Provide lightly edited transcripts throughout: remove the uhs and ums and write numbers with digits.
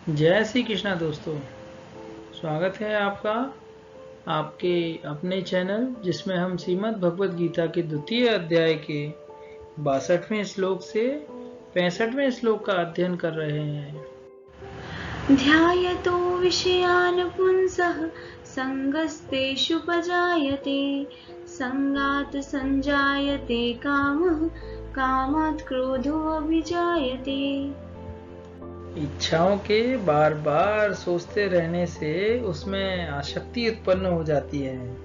जय श्री कृष्णा दोस्तों। स्वागत है आपका आपके अपने चैनल जिसमें हम श्रीमद् भगवद गीता के द्वितीय अध्याय के 62वें श्लोक से 65वें श्लोक का अध्ययन कर रहे हैं। ध्यायतो विषयान् पुंसः सङ्गस्तेषुपजायते सङ्गात् सञ्जायते कामः कामात् क्रोधोऽभिजायते। इच्छाओं के बार बार सोचते रहने से उसमें आसक्ति उत्पन्न हो जाती है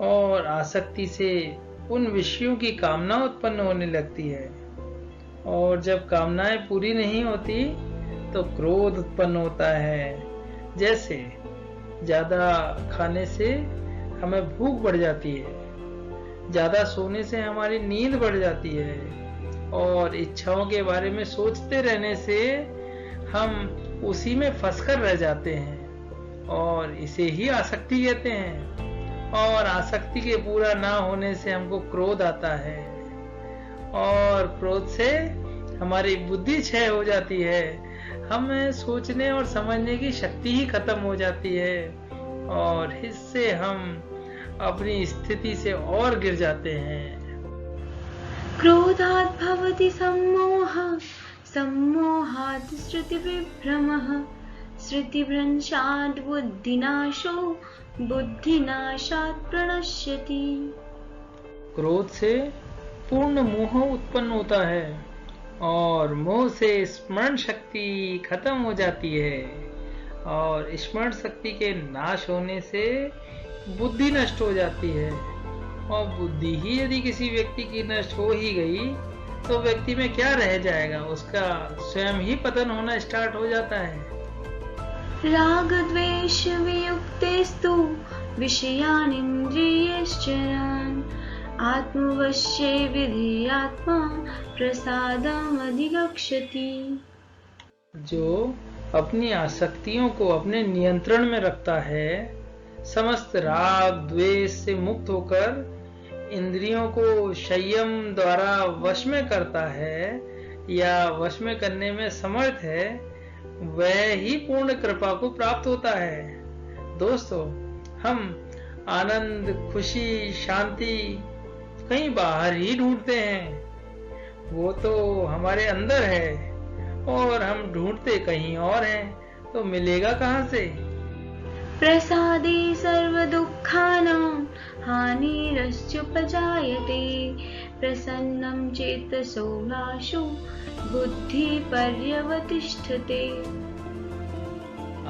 और आसक्ति से उन विषयों की कामना उत्पन्न होने लगती है और जब कामनाएं पूरी नहीं होती तो क्रोध उत्पन्न होता है। जैसे ज़्यादा खाने से हमें भूख बढ़ जाती है, ज़्यादा सोने से हमारी नींद बढ़ जाती है और इच्छाओं के बारे में सोचते रहने से हम उसी में फंसकर रह जाते हैं और इसे ही आसक्ति कहते हैं। और आसक्ति के पूरा ना होने से हमको क्रोध आता है और क्रोध से हमारी बुद्धि क्षय हो जाती है, हमें सोचने और समझने की शक्ति ही खत्म हो जाती है और इससे हम अपनी स्थिति से और गिर जाते हैं। क्रोधात् भवति सम्मोहः सम्मोहात् श्रुतिविभ्रमः श्रुतिभ्रंशात् बुद्धिनाशो बुद्धिनाशात् प्रणश्यति। क्रोध से पूर्ण मोह उत्पन्न होता है और मोह से स्मरण शक्ति खत्म हो जाती है और स्मरण शक्ति के नाश होने से बुद्धि नष्ट हो जाती है और बुद्धि ही यदि किसी व्यक्ति की नष्ट हो ही गई तो व्यक्ति में क्या रह जाएगा, उसका स्वयं ही पतन होना स्टार्ट हो जाता है। राग द्वेष वियुक्तेस्तु विषयानिन्द्रियश्चरान् आत्मवश्ये विधेयात्मा प्रसादमधिगच्छति। जो अपनी आसक्तियों को अपने नियंत्रण में रखता है, समस्त राग द्वेष से मुक्त होकर इंद्रियों को संयम द्वारा वश में करता है या वश में करने में समर्थ है, वह ही पूर्ण कृपा को प्राप्त होता है। दोस्तों, हम आनंद, खुशी, शांति कहीं बाहर ही ढूंढते हैं, वो तो हमारे अंदर है और हम ढूंढते कहीं और हैं, तो मिलेगा कहाँ से? प्रसादे सर्वदुःखानां हानिरस्युपजायते प्रसन्नं चेतसो नाशो बुद्धिपर्यवतिष्ठते।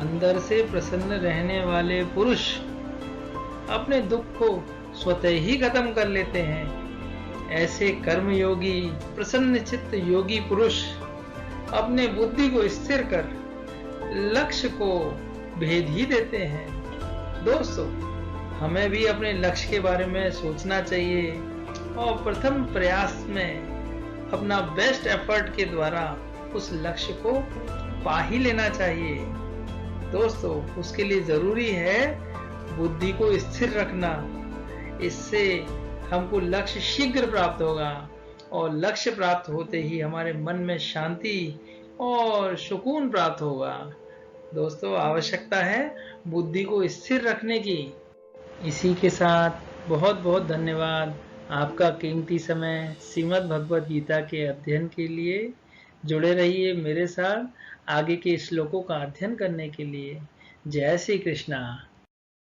अंदर से प्रसन्न रहने वाले पुरुष अपने दुख को स्वतः ही खत्म कर लेते हैं। ऐसे कर्मयोगी प्रसन्न चित्त योगी पुरुष अपने बुद्धि को स्थिर कर लक्ष्य को भेद ही देते हैं। दोस्तों, हमें भी अपने लक्ष्य के बारे में सोचना चाहिए और प्रथम प्रयास में अपना बेस्ट एफर्ट के द्वारा उस लक्ष्य को पा ही लेना चाहिए। दोस्तों, उसके लिए जरूरी है बुद्धि को स्थिर रखना, इससे हमको लक्ष्य शीघ्र प्राप्त होगा और लक्ष्य प्राप्त होते ही हमारे मन में शांति और सुकून प्राप्त होगा। दोस्तों, आवश्यकता है बुद्धि को स्थिर रखने की। इसी के साथ बहुत बहुत धन्यवाद आपका कीमती समय श्रीमद् भगवद गीता के अध्ययन के लिए। जुड़े रहिए मेरे साथ आगे के श्लोकों का अध्ययन करने के लिए। जय श्री कृष्णा।